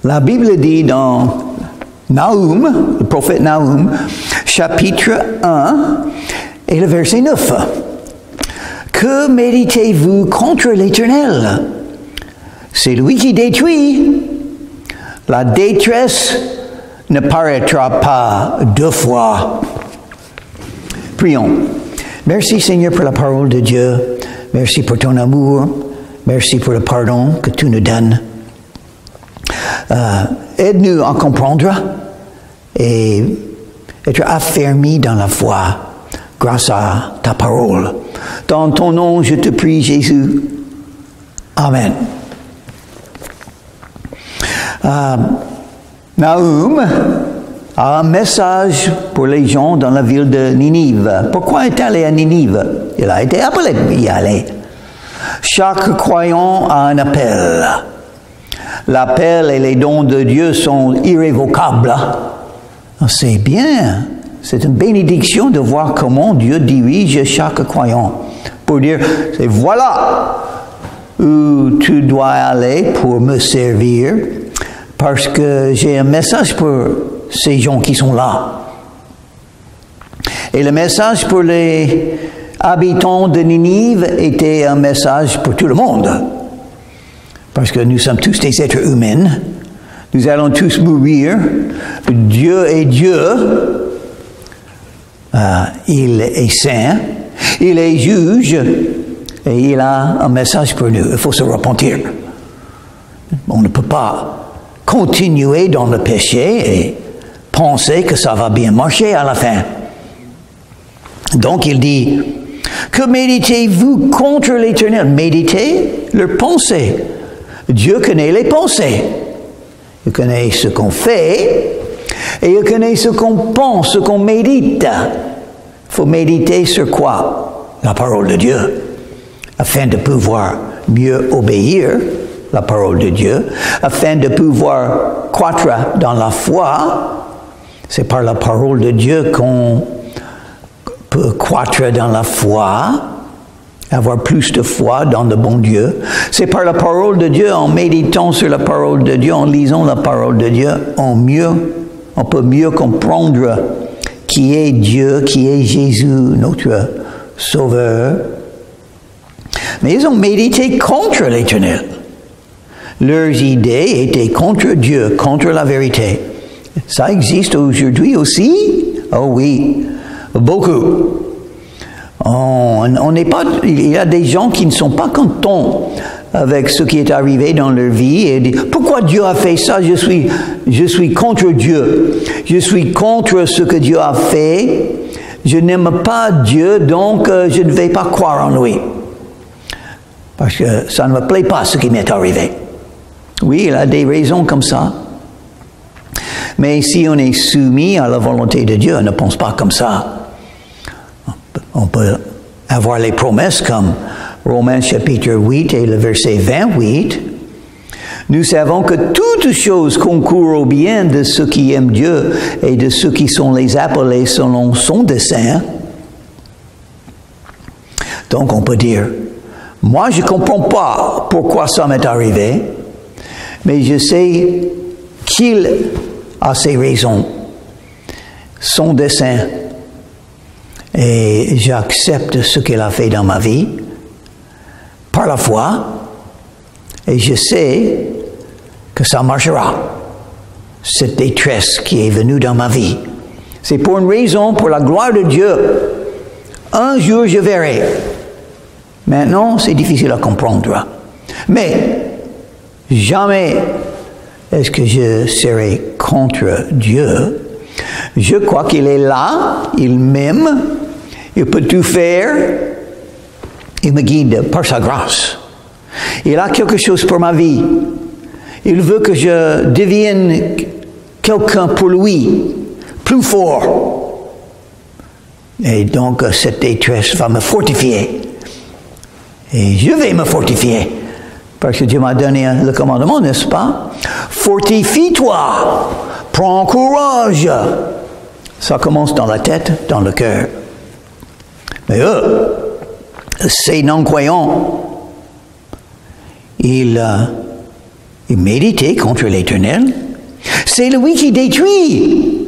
La Bible dit dans Nahum, le prophète Nahum, chapitre 1 et le verset 9. Que méditez-vous contre l'Éternel? C'est lui qui détruit. La détresse ne paraîtra pas deux fois. Prions. Merci Seigneur pour la parole de Dieu. Merci pour ton amour. Merci pour le pardon que tu nous donnes. Aide-nous à comprendre et être affermis dans la foi grâce à ta parole. Dans ton nom, je te prie, Jésus. Amen. Nahum a un message pour les gens dans la ville de Ninive. Pourquoi est allé à Ninive? Il a été appelé pour y aller. Chaque croyant a un appel. L'appel et les dons de Dieu sont irrévocables. C'est bien. C'est une bénédiction de voir comment Dieu dirige chaque croyant. Pour dire, c'est voilà où tu dois aller pour me servir, parce que j'ai un message pour ces gens qui sont là. Et le message pour les habitants de Ninive était un message pour tout le monde. Parce que nous sommes tous des êtres humains. Nous allons tous mourir. Dieu est Dieu. Il est saint. Il est juge. Et il a un message pour nous. Il faut se repentir. On ne peut pas continuer dans le péché et penser que ça va bien marcher à la fin. Donc il dit, que méditez-vous contre l'Éternel? Méditez leurs pensées. Dieu connaît les pensées. Il connaît ce qu'on fait et il connaît ce qu'on pense, ce qu'on médite. Il faut méditer sur quoi? La parole de Dieu, afin de pouvoir mieux obéir la parole de Dieu, afin de pouvoir croître dans la foi. C'est par la parole de Dieu qu'on peut croître dans la foi, avoir plus de foi dans le bon Dieu. C'est par la parole de Dieu, en méditant sur la parole de Dieu, en lisant la parole de Dieu, on peut mieux comprendre qui est Dieu, qui est Jésus, notre Sauveur. Mais ils ont médité contre l'Éternel. Leurs idées étaient contre Dieu, contre la vérité. Ça existe aujourd'hui aussi? Oh oui, beaucoup. On n'est pas, il y a des gens qui ne sont pas contents avec ce qui est arrivé dans leur vie et disent, pourquoi Dieu a fait ça? Je suis contre Dieu. Je suis contre ce que Dieu a fait. Je n'aime pas Dieu, donc je ne vais pas croire en lui. Parce que ça ne me plaît pas ce qui m'est arrivé. Oui, il a des raisons comme ça. Mais si on est soumis à la volonté de Dieu, on ne pense pas comme ça. On peut avoir les promesses comme Romains chapitre 8 et le verset 28. Nous savons que toutes choses concourent au bien de ceux qui aiment Dieu et de ceux qui sont les appelés selon son dessein. Donc on peut dire, moi je ne comprends pas pourquoi ça m'est arrivé, mais je sais qu'il a ses raisons, son dessein. Et j'accepte ce qu'il a fait dans ma vie par la foi et je sais que ça marchera. Cette détresse qui est venue dans ma vie, c'est pour une raison, pour la gloire de Dieu. Un jour je verrai. Maintenant, c'est difficile à comprendre. Mais jamais est-ce que je serai contre Dieu. Je crois qu'il est là, il m'aime, il peut tout faire, il me guide par sa grâce. Il a quelque chose pour ma vie. Il veut que je devienne quelqu'un pour lui, plus fort. Et donc cette détresse va me fortifier. Et je vais me fortifier. Parce que Dieu m'a donné le commandement, n'est-ce pas? Fortifie-toi, prends courage. Ça commence dans la tête, dans le cœur. Mais eux, ces non-croyants, ils et méditer contre l'Éternel, c'est lui qui détruit.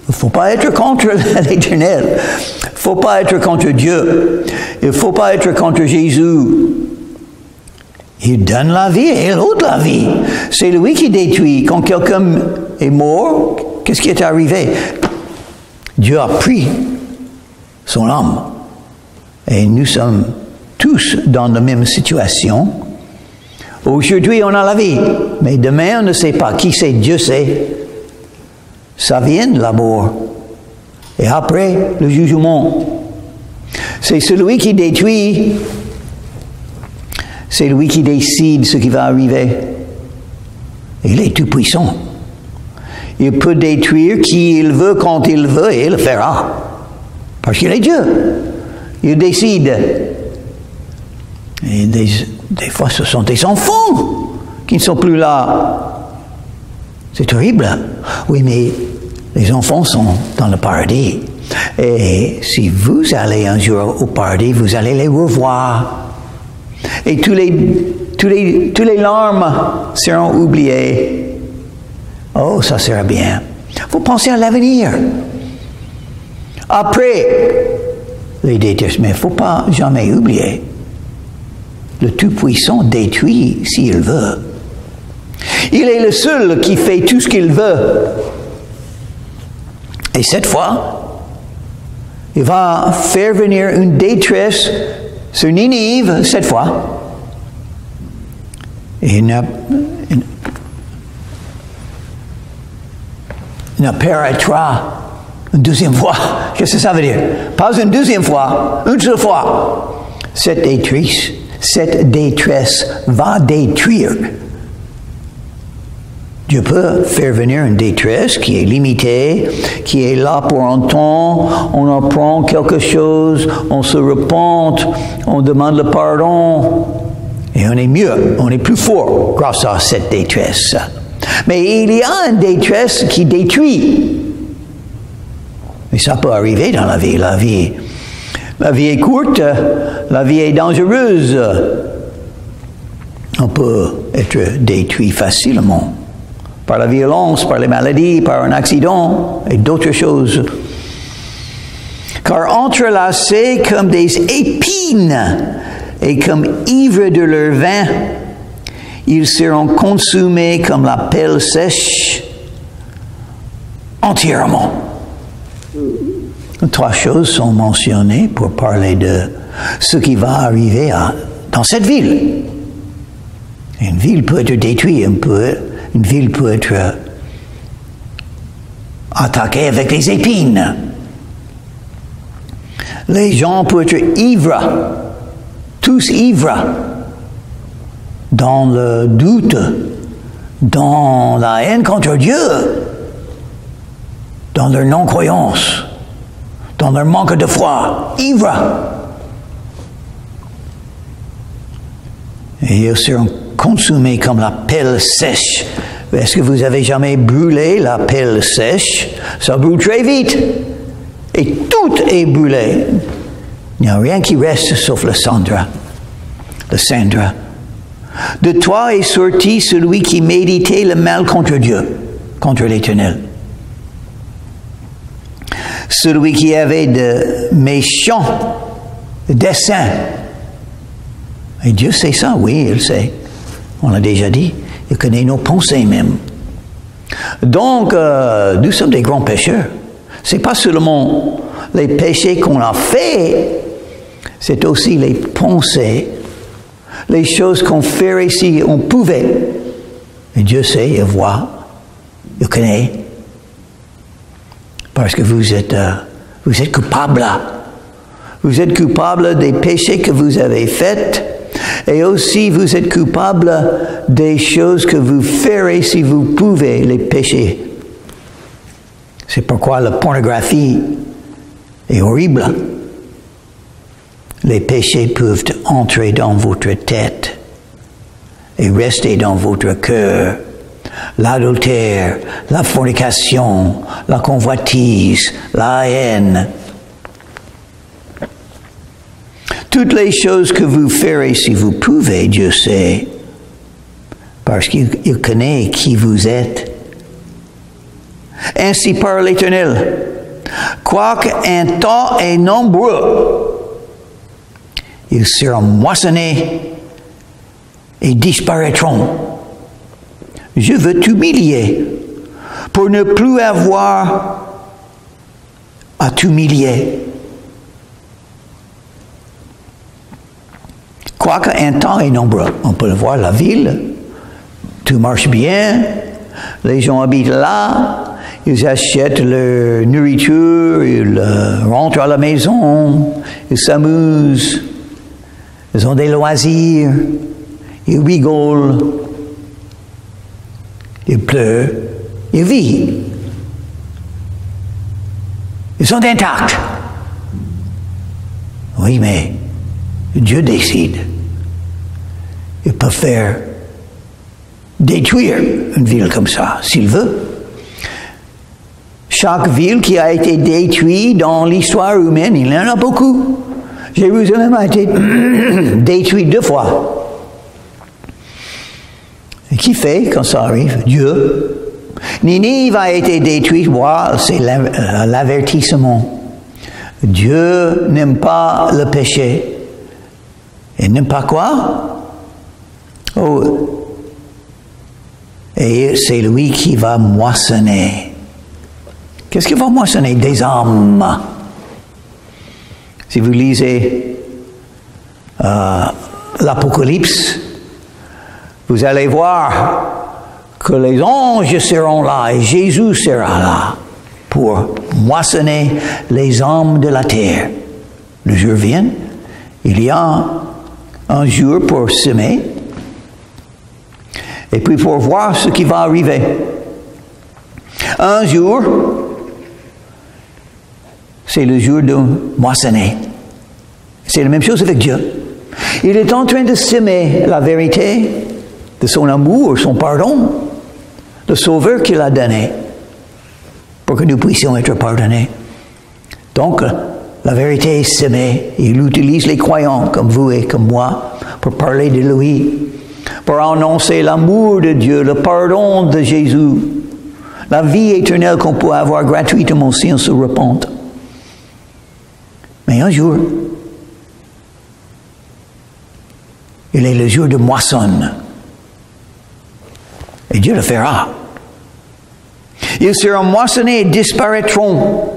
Il ne faut pas être contre l'Éternel. Il ne faut pas être contre Dieu. Il ne faut pas être contre Jésus. Il donne la vie et l'autre la vie. C'est lui qui détruit. Quand quelqu'un est mort, qu'est-ce qui est arrivé? Dieu a pris son âme. Et nous sommes tous dans la même situation. Aujourd'hui, on a la vie. Mais demain, on ne sait pas. Qui sait? Dieu sait. Ça vient de la mort. Et après, le jugement. C'est celui qui détruit. C'est lui qui décide ce qui va arriver. Il est tout puissant. Il peut détruire qui il veut, quand il veut, et il le fera. Parce qu'il est Dieu. Il décide. Et des fois, ce sont des enfants qui ne sont plus là. C'est terrible. Oui, mais les enfants sont dans le paradis. Et si vous allez un jour au paradis, vous allez les revoir. Et tous les larmes seront oubliées. Oh, ça sera bien. Vous pensez à l'avenir. Après les détestes, mais il ne faut pas jamais oublier. Le Tout-Puissant détruit s'il veut. Il est le seul qui fait tout ce qu'il veut. Et cette fois, il va faire venir une détresse sur Ninive, cette fois. Et il n'apparaîtra une deuxième fois. Qu'est-ce que ça veut dire? Pas une deuxième fois, une seule fois. Cette détresse va détruire. Dieu peut faire venir une détresse qui est limitée, qui est là pour un temps, on apprend quelque chose, on se repent, on demande le pardon, et on est mieux, on est plus fort grâce à cette détresse. Mais il y a une détresse qui détruit. Et ça peut arriver dans la vie. La vie est courte, la vie est dangereuse. On peut être détruit facilement. Par la violence, par les maladies, par un accident et d'autres choses. Car entrelacés comme des épines et comme ivres de leur vin, ils seront consumés comme la pelle sèche entièrement. Trois choses sont mentionnées pour parler de ce qui va arriver dans cette ville. Une ville peut être détruite, une ville peut être attaquée avec des épines. Les gens peuvent être ivres, tous ivres, dans le doute, dans la haine contre Dieu, dans leur non-croyance, dans leur manque de foi, ivres. Et ils seront consumés comme la pelle sèche. Est-ce que vous avez jamais brûlé la pelle sèche? Ça brûle très vite. Et tout est brûlé. Il n'y a rien qui reste sauf le cendre. Le cendre. De toi est sorti celui qui méditait le mal contre Dieu, contre l'Éternel. Celui qui avait de méchants desseins. Et Dieu sait ça, oui, il sait. On l'a déjà dit. Il connaît nos pensées même. Donc, nous sommes des grands pécheurs. Ce n'est pas seulement les péchés qu'on a faits, c'est aussi les pensées, les choses qu'on ferait si on pouvait. Et Dieu sait, il voit, il connaît. Parce que vous êtes coupable. Vous êtes coupable des péchés que vous avez faits. Et aussi, vous êtes coupable des choses que vous ferez si vous pouvez les pécher. C'est pourquoi la pornographie est horrible. Les péchés peuvent entrer dans votre tête et rester dans votre cœur. L'adultère, la fornication, la convoitise, la haine. Toutes les choses que vous ferez si vous pouvez, Dieu sait, parce qu'il connaît qui vous êtes. Ainsi parle l'Éternel. Quoique un temps est nombreux, ils seront moissonnés et disparaîtront. Je veux t'humilier pour ne plus avoir à t'humilier. Quoique un temps est nombreux, on peut le voir, la ville, tout marche bien, les gens habitent là, ils achètent leur nourriture, ils rentrent à la maison, ils s'amusent, ils ont des loisirs, ils rigolent, ils pleurent, ils vivent. Ils sont intacts. Oui, mais Dieu décide. Il peut faire détruire une ville comme ça, s'il veut. Chaque ville qui a été détruite dans l'histoire humaine, il y en a beaucoup. Jérusalem a été détruite 2 fois. Et qui fait quand ça arrive? Dieu. Ninive a été détruite, voilà, c'est l'avertissement. Dieu n'aime pas le péché. Il n'aime pas quoi? Oh. Et c'est lui qui va moissonner. Qu'est-ce qu'il va moissonner? Des âmes. Si vous lisez l'Apocalypse, vous allez voir que les anges seront là et Jésus sera là pour moissonner les âmes de la terre. Le jour vient, il y a un jour pour semer et puis pour voir ce qui va arriver. Un jour, c'est le jour de moissonner. C'est la même chose avec Dieu. Il est en train de semer la vérité de son amour, son pardon, le Sauveur qu'il a donné pour que nous puissions être pardonnés. Donc, la vérité est semée. Il utilise les croyants comme vous et comme moi pour parler de lui, pour annoncer l'amour de Dieu, le pardon de Jésus, la vie éternelle qu'on peut avoir gratuitement si on se repent. Mais un jour, il est le jour de moissonne. Et Dieu le fera. Ils seront moissonnés et disparaîtront.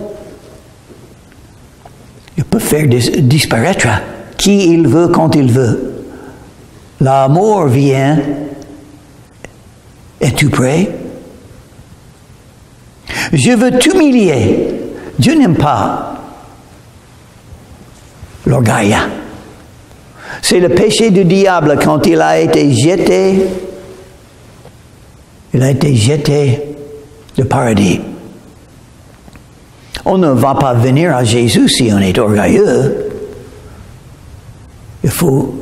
Il peut faire disparaître qui il veut quand il veut. La mort vient. Es-tu prêt? Je veux t'humilier. Dieu n'aime pas l'orgueil. C'est le péché du diable quand il a été jeté. Il a été jeté du paradis. On ne va pas venir à Jésus si on est orgueilleux. Il faut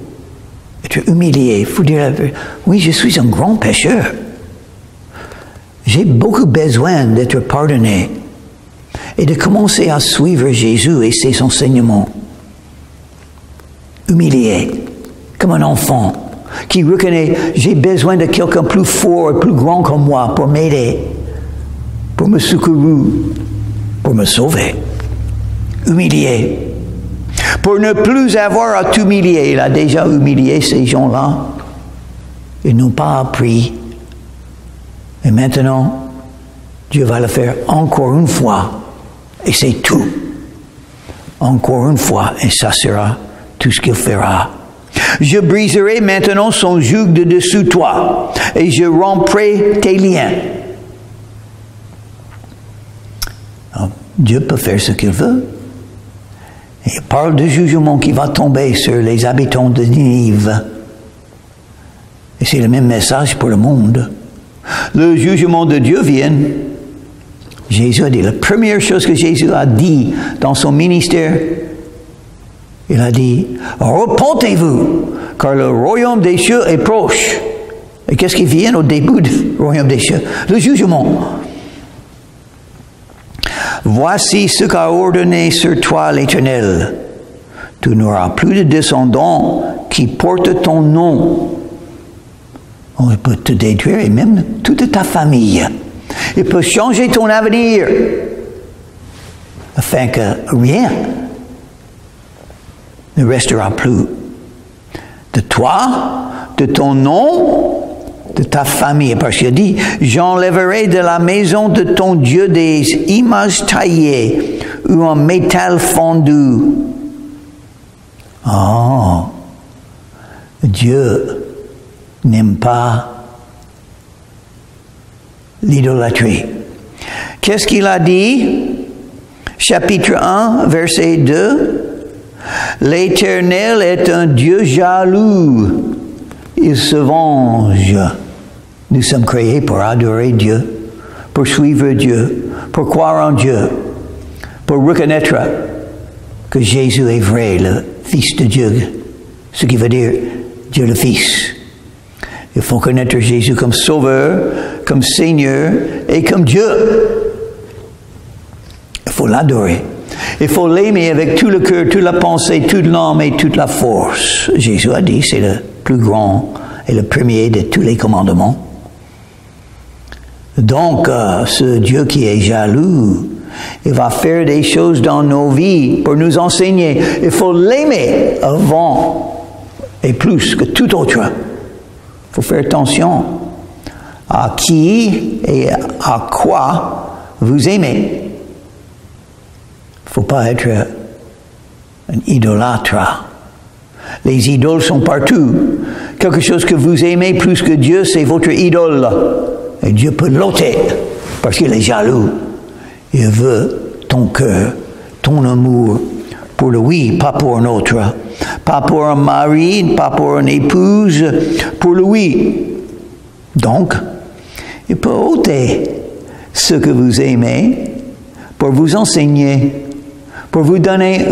être humilié. Il faut dire, oui, je suis un grand pécheur. J'ai beaucoup besoin d'être pardonné et de commencer à suivre Jésus et ses enseignements. Humilié, comme un enfant qui reconnaît, j'ai besoin de quelqu'un plus fort et plus grand que moi pour m'aider, pour me secourir, pour me sauver. Humilié. Pour ne plus avoir à t'humilier. Il a déjà humilié ces gens-là. Ils n'ont pas appris. Et maintenant, Dieu va le faire encore une fois. Et c'est tout. Encore une fois. Et ça sera tout ce qu'il fera. Je briserai maintenant son joug de dessous toi. Et je romprai tes liens. Alors, Dieu peut faire ce qu'il veut. Et il parle du jugement qui va tomber sur les habitants de Ninive. Et c'est le même message pour le monde. Le jugement de Dieu vient. Jésus a dit, la première chose que Jésus a dit dans son ministère, il a dit, repentez-vous, car le royaume des cieux est proche. Et qu'est-ce qui vient au début du royaume des cieux? Le jugement. Voici ce qu'a ordonné sur toi l'Éternel. Tu n'auras plus de descendants qui portent ton nom. On peut te détruire et même toute ta famille. Il peut changer ton avenir afin que rien ne restera plus de toi, de ton nom, de ta famille. Parce qu'il dit, j'enlèverai de la maison de ton Dieu des images taillées ou en métal fondu. Oh, Dieu n'aime pas l'idolâtrie. Qu'est-ce qu'il a dit? Chapitre 1, verset 2. L'Éternel est un Dieu jaloux. Il se venge. Nous sommes créés pour adorer Dieu, pour suivre Dieu, pour croire en Dieu, pour reconnaître que Jésus est vrai, le Fils de Dieu, ce qui veut dire Dieu le Fils. Il faut connaître Jésus comme Sauveur, comme Seigneur et comme Dieu. Il faut l'adorer. Il faut l'aimer avec tout le cœur, toute la pensée, toute l'âme et toute la force. Jésus a dit, c'est le plus grand et le premier de tous les commandements. Donc, ce Dieu qui est jaloux, il va faire des choses dans nos vies pour nous enseigner. Il faut l'aimer avant et plus que tout autre. Il faut faire attention à qui et à quoi vous aimez. Il ne faut pas être un idolâtre. Les idoles sont partout. Quelque chose que vous aimez plus que Dieu, c'est votre idole. Et Dieu peut l'ôter parce qu'il est jaloux. Il veut ton cœur, ton amour pour le oui, pas pour un autre. Pas pour un mari, pas pour une épouse, pour le oui. Donc, il peut ôter ce que vous aimez pour vous enseigner, pour vous donner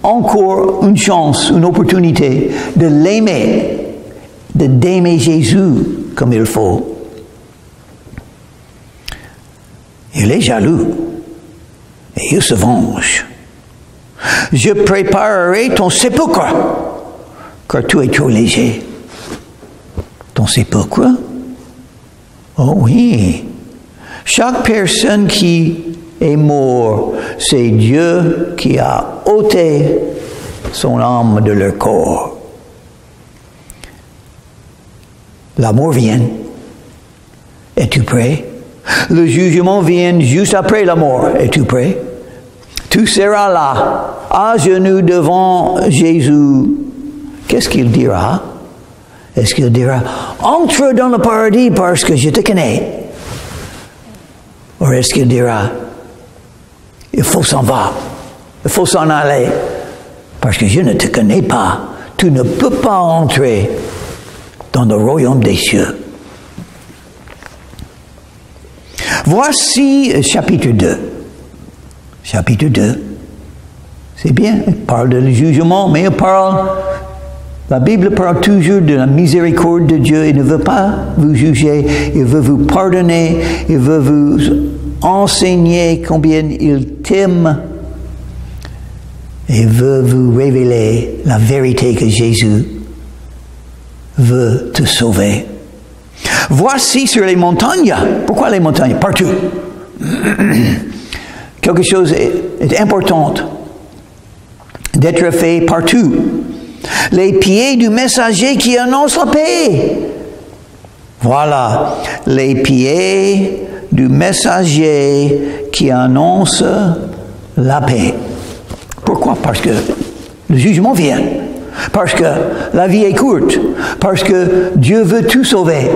encore une chance, une opportunité de l'aimer, d'aimer Jésus comme il faut. Il est jaloux et il se venge. Je préparerai ton sépulcre, car tu es trop léger. Ton sépulcre? Oh oui. Chaque personne qui est morte, c'est Dieu qui a ôté son âme de leur corps. La mort vient. Es-tu prêt? Le jugement vient juste après la mort. Es-tu prêt? Tu seras là, à genoux devant Jésus. Qu'est-ce qu'il dira? Est-ce qu'il dira, entre dans le paradis parce que je te connais? Ou est-ce qu'il dira, il faut s'en va, il faut s'en aller, parce que je ne te connais pas. Tu ne peux pas entrer dans le royaume des cieux. Voici chapitre 2. Chapitre 2. C'est bien, il parle de jugement, mais la Bible parle toujours de la miséricorde de Dieu. Il ne veut pas vous juger, il veut vous pardonner, il veut vous enseigner combien il t'aime. Il veut vous révéler la vérité que Jésus veut te sauver. Voici sur les montagnes. Pourquoi les montagnes? Partout. Quelque chose est important d'être fait partout. Les pieds du messager qui annonce la paix. Voilà, les pieds du messager qui annonce la paix. Pourquoi? Parce que le jugement vient. Parce que la vie est courte. Parce que Dieu veut tout sauver.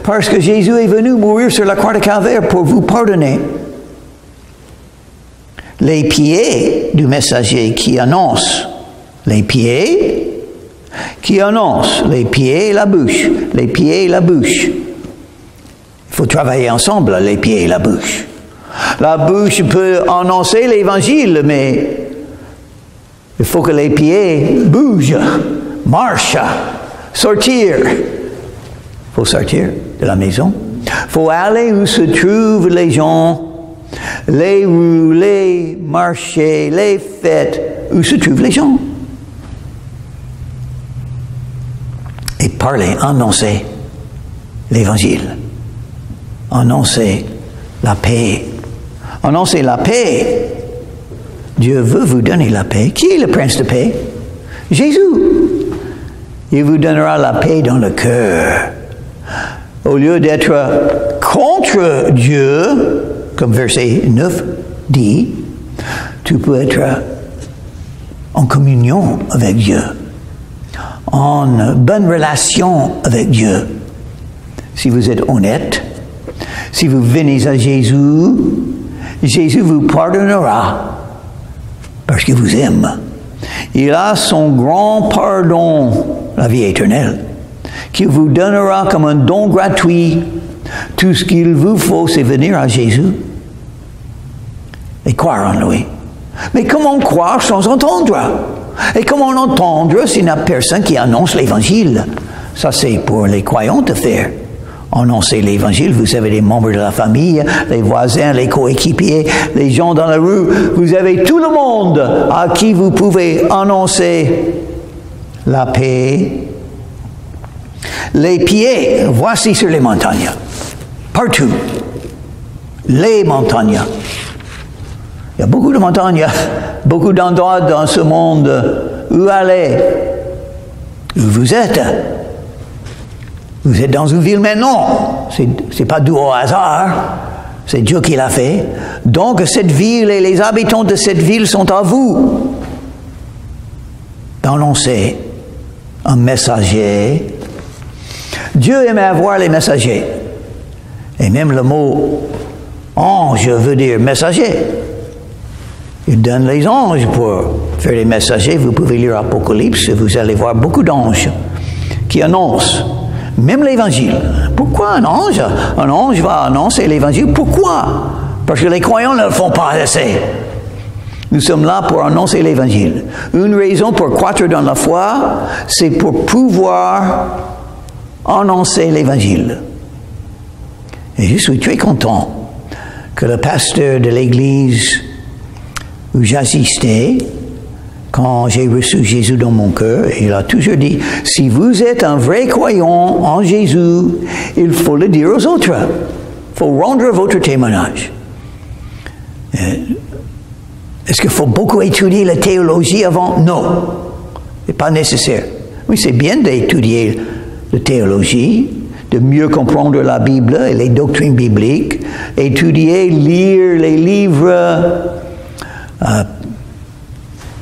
Parce que Jésus est venu mourir sur la croix de Calvaire pour vous pardonner. Les pieds du messager qui annonce. Les pieds qui annonce. Les pieds et la bouche. Les pieds et la bouche. Il faut travailler ensemble, les pieds et la bouche. La bouche peut annoncer l'évangile, mais il faut que les pieds bougent, marchent, sortir. Il faut sortir de la maison. Il faut aller où se trouvent les gens, les rues, les marchés, les fêtes, où se trouvent les gens. Et parler, annoncer l'évangile. Annoncez la paix. Annoncez la paix. Dieu veut vous donner la paix. Qui est le prince de paix? Jésus. Il vous donnera la paix dans le cœur. Au lieu d'être contre Dieu, comme verset 9 dit, tu peux être en communion avec Dieu, en bonne relation avec Dieu. Si vous êtes honnête, si vous venez à Jésus, Jésus vous pardonnera parce qu'il vous aime. Il a son grand pardon, la vie éternelle, qu'il vous donnera comme un don gratuit. Tout ce qu'il vous faut, c'est venir à Jésus et croire en lui. Mais comment croire sans entendre? Et comment entendre s'il n'y a personne qui annonce l'évangile? Ça, c'est pour les croyants de faire. Annoncer l'évangile, vous avez les membres de la famille, les voisins, les coéquipiers, les gens dans la rue. Vous avez tout le monde à qui vous pouvez annoncer la paix. Les pieds, voici sur les montagnes. Partout. Les montagnes. Il y a beaucoup de montagnes, beaucoup d'endroits dans ce monde où aller. Où vous êtes. Vous êtes dans une ville maintenant. C'est pas dû au hasard. C'est Dieu qui l'a fait. Donc cette ville et les habitants de cette ville sont à vous d'annoncer un messager. Dieu aime avoir les messagers. Et même le mot ange veut dire messager. Il donne les anges pour faire les messagers. Vous pouvez lire Apocalypse et vous allez voir beaucoup d'anges qui annoncent même l'évangile. Pourquoi un ange? Un ange va annoncer l'évangile. Pourquoi? Parce que les croyants ne le font pas assez. Nous sommes là pour annoncer l'évangile. Une raison pour croître dans la foi, c'est pour pouvoir annoncer l'évangile. Et je suis très content que le pasteur de l'église où j'assistais, quand j'ai reçu Jésus dans mon cœur, il a toujours dit, si vous êtes un vrai croyant en Jésus, il faut le dire aux autres. Il faut rendre votre témoignage. Est-ce qu'il faut beaucoup étudier la théologie avant? Non. Ce n'est pas nécessaire. Oui, c'est bien d'étudier la théologie, de mieux comprendre la Bible et les doctrines bibliques, étudier, lire les livres,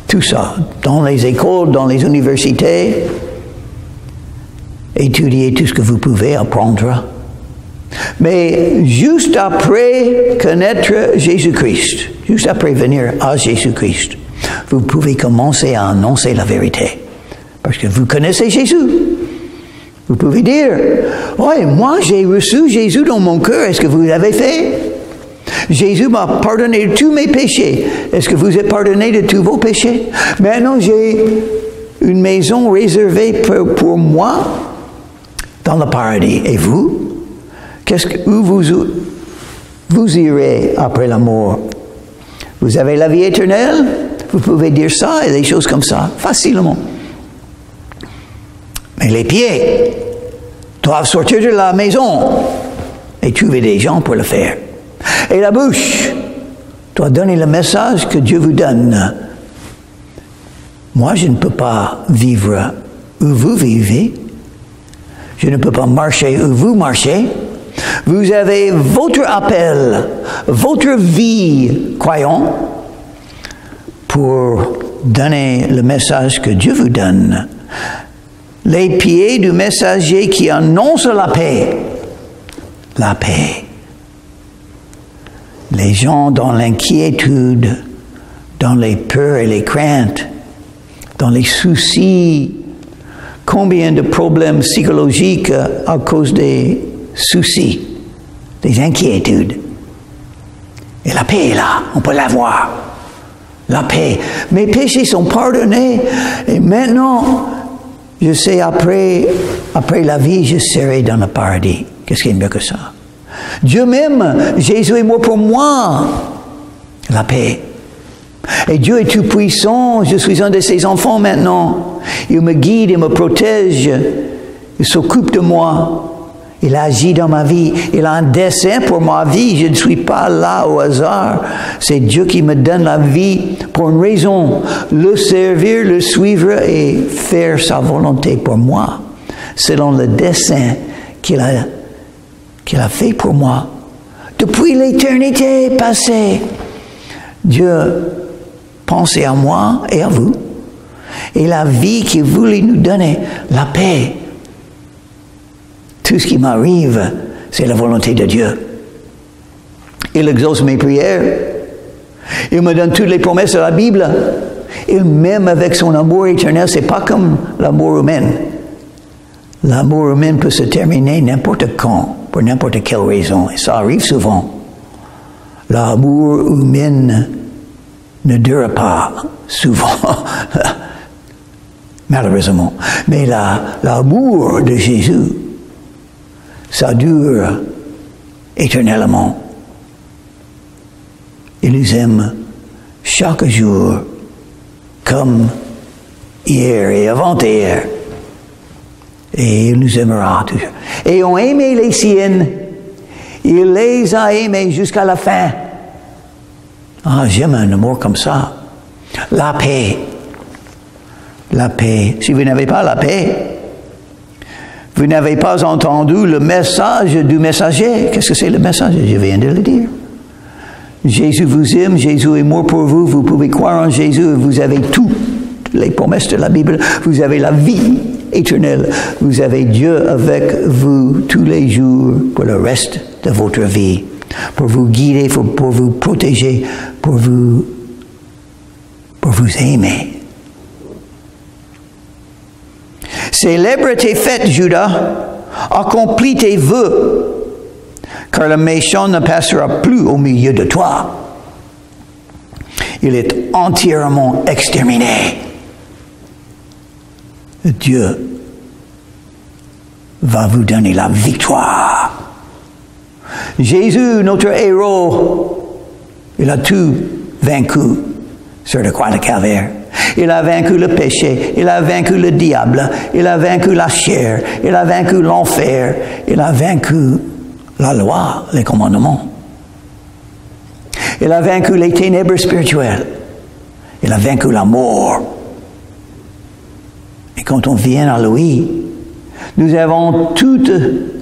tout ça, dans les écoles, dans les universités, étudier tout ce que vous pouvez apprendre. Mais juste après connaître Jésus-Christ, juste après venir à Jésus-Christ, vous pouvez commencer à annoncer la vérité. Parce que vous connaissez Jésus. Vous pouvez dire, ouais, moi j'ai reçu Jésus dans mon cœur, est-ce que vous l'avez fait? Jésus m'a pardonné de tous mes péchés. Est-ce que vous êtes pardonné de tous vos péchés? Maintenant, j'ai une maison réservée pour moi dans le paradis. Et vous? Où vous irez après la mort? Vous avez la vie éternelle? Vous pouvez dire ça et des choses comme ça, facilement. Mais les pieds doivent sortir de la maison et trouver des gens pour le faire. Et la bouche doit donner le message que Dieu vous donne. Moi, je ne peux pas vivre où vous vivez. Je ne peux pas marcher où vous marchez. Vous avez votre appel, votre vie, croyant, pour donner le message que Dieu vous donne. Les pieds du messager qui annonce la paix. La paix. Les gens dans l'inquiétude, dans les peurs et les craintes, dans les soucis, combien de problèmes psychologiques à cause des soucis, des inquiétudes. Et la paix est là, on peut la voir. La paix. Mes péchés sont pardonnés et maintenant, je sais, après la vie, je serai dans le paradis. Qu'est-ce qui est mieux que ça? Dieu m'aime, Jésus est mort pour moi. La paix. Et Dieu est tout puissant, je suis un de ses enfants maintenant. Il me guide, il me protège, il s'occupe de moi. Il agit dans ma vie. Il a un dessein pour ma vie. Je ne suis pas là au hasard. C'est Dieu qui me donne la vie pour une raison. Le servir, le suivre et faire sa volonté pour moi. Selon le dessein qu'il a fait pour moi. Depuis l'éternité passée, Dieu pensait à moi et à vous. Et la vie qu'il voulait nous donner, la paix. Tout ce qui m'arrive, c'est la volonté de Dieu. Il exauce mes prières. Il me donne toutes les promesses de la Bible. Il m'aime avec son amour éternel. C'est pas comme l'amour humain. L'amour humain peut se terminer n'importe quand, pour n'importe quelle raison. Et ça arrive souvent. L'amour humain ne dure pas souvent. Malheureusement. Mais l'amour de Jésus, ça dure éternellement. Il nous aime chaque jour comme hier et avant-hier. Et il nous aimera toujours. Et ont aimé les siennes. Il les a aimés jusqu'à la fin. Ah, j'aime un amour comme ça. La paix. La paix. Si vous n'avez pas la paix, vous n'avez pas entendu le message du messager. Qu'est-ce que c'est le message? Je viens de le dire. Jésus vous aime, Jésus est mort pour vous, vous pouvez croire en Jésus, vous avez toutes les promesses de la Bible, vous avez la vie éternelle, vous avez Dieu avec vous tous les jours pour le reste de votre vie, pour vous guider, pour vous protéger, pour vous aimer. Célèbre tes fêtes, Judas, accomplis tes vœux, car le méchant ne passera plus au milieu de toi. Il est entièrement exterminé. Dieu va vous donner la victoire. Jésus, notre héros, il a tout vaincu sur la croix de Calvaire. Il a vaincu le péché, il a vaincu le diable, il a vaincu la chair, il a vaincu l'enfer, il a vaincu la loi, les commandements. Il a vaincu les ténèbres spirituelles. Il a vaincu la mort. Et quand on vient à lui, nous avons toute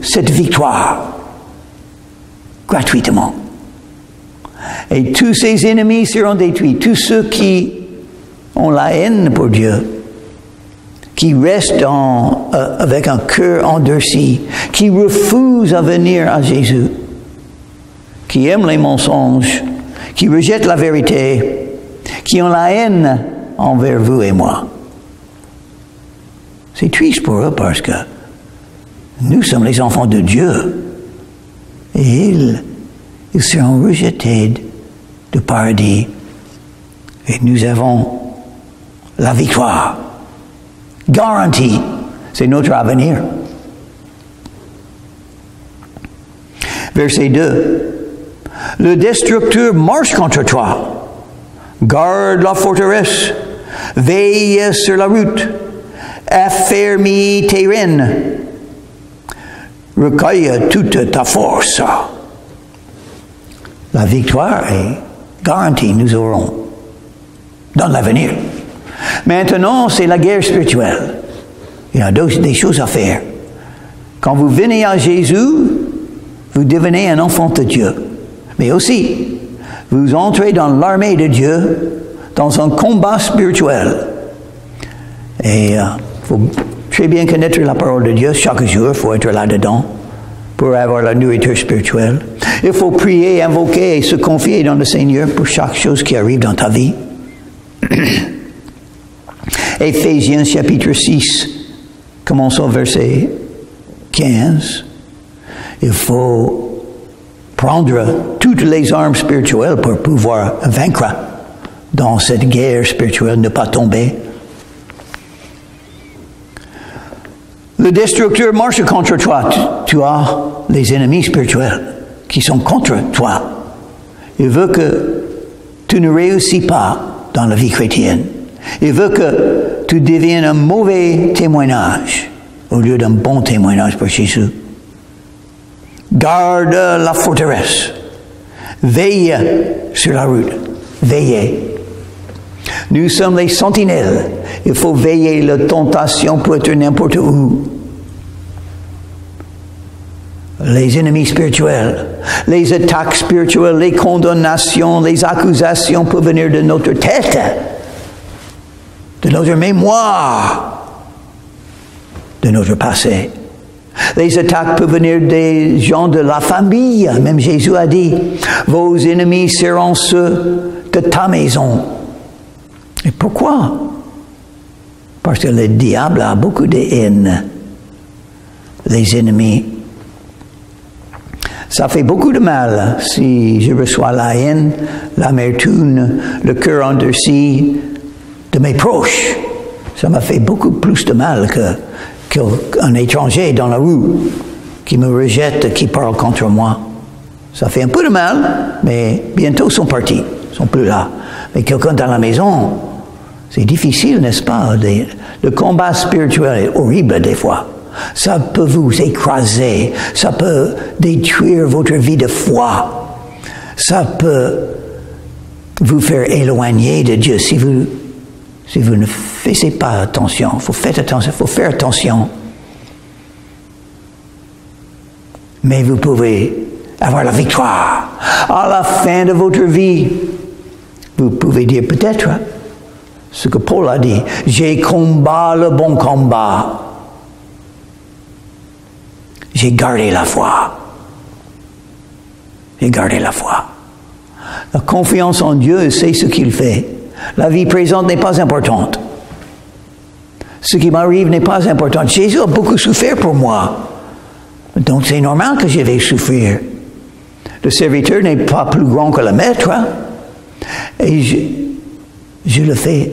cette victoire gratuitement. Et tous ses ennemis seront détruits. Tous ceux qui ont la haine pour Dieu, qui restent avec un cœur endurci, qui refusent à venir à Jésus, qui aiment les mensonges, qui rejettent la vérité, qui ont la haine envers vous et moi. C'est triste pour eux parce que nous sommes les enfants de Dieu et ils seront rejetés du paradis et nous avons la victoire. Garantie, c'est notre avenir. Verset 2. Le destructeur marche contre toi. Garde la forteresse. Veille sur la route. Affermis tes rênes. Recueille toute ta force. La victoire est garantie, nous aurons dans l'avenir. Maintenant, c'est la guerre spirituelle. Il y a des choses à faire. Quand vous venez à Jésus, vous devenez un enfant de Dieu. Mais aussi, vous entrez dans l'armée de Dieu, dans un combat spirituel. Et il faut très bien connaître la parole de Dieu chaque jour. Il faut être là-dedans pour avoir la nourriture spirituelle. Il faut prier, invoquer et se confier dans le Seigneur pour chaque chose qui arrive dans ta vie. Éphésiens chapitre 6, commençons verset 15. Il faut prendre toutes les armes spirituelles pour pouvoir vaincre dans cette guerre spirituelle, ne pas tomber. Le destructeur marche contre toi. Tu as les ennemis spirituels qui sont contre toi. Il veut que tu ne réussis pas dans la vie chrétienne. Il veut que tu deviennes un mauvais témoignage au lieu d'un bon témoignage pour Jésus. Garde la forteresse. Veille sur la route. Veillez. Nous sommes les sentinelles. Il faut veiller. La tentation peut être n'importe où. Les ennemis spirituels, les attaques spirituelles, les condamnations, les accusations peuvent venir de notre tête, de notre mémoire, de notre passé. Les attaques peuvent venir des gens de la famille. Même Jésus a dit, vos ennemis seront ceux de ta maison. Et pourquoi? Parce que le diable a beaucoup de haine. Les ennemis. Ça fait beaucoup de mal si je reçois la haine, l'amertume, le cœur endurci de mes proches. Ça m'a fait beaucoup plus de mal qu'un étranger dans la rue qui me rejette, qui parle contre moi. Ça fait un peu de mal, mais bientôt ils sont partis, ils ne sont plus là. Mais quelqu'un dans la maison, c'est difficile, n'est-ce pas? Le combat spirituel est horrible des fois. Ça peut vous écraser, ça peut détruire votre vie de foi, ça peut vous faire éloigner de Dieu si vous ne faites pas attention. Il faut faire attention. Mais vous pouvez avoir la victoire. À la fin de votre vie, vous pouvez dire peut-être ce que Paul a dit, j'ai combattu le bon combat. J'ai gardé la foi. J'ai gardé la foi. La confiance en Dieu, c'est ce qu'il fait. La vie présente n'est pas importante. Ce qui m'arrive n'est pas important. Jésus a beaucoup souffert pour moi. Donc c'est normal que je vais souffrir. Le serviteur n'est pas plus grand que le maître. Et je le fais.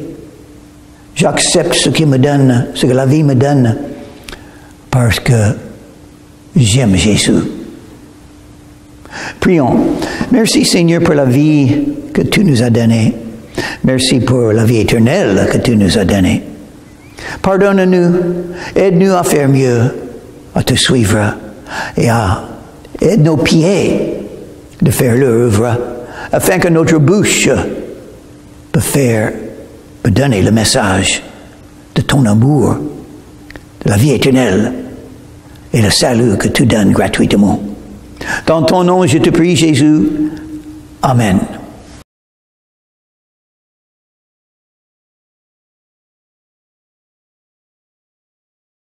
J'accepte ce qu'il me donne, ce que la vie me donne, parce que j'aime Jésus. Prions. Merci Seigneur pour la vie que tu nous as donnée. Merci pour la vie éternelle que tu nous as donnée. Pardonne-nous. Aide-nous à faire mieux, à te suivre et aide nos pieds de faire l'œuvre afin que notre bouche peut donner le message de ton amour, de la vie éternelle et le salut que tu donnes gratuitement. Dans ton nom, je te prie, Jésus. Amen.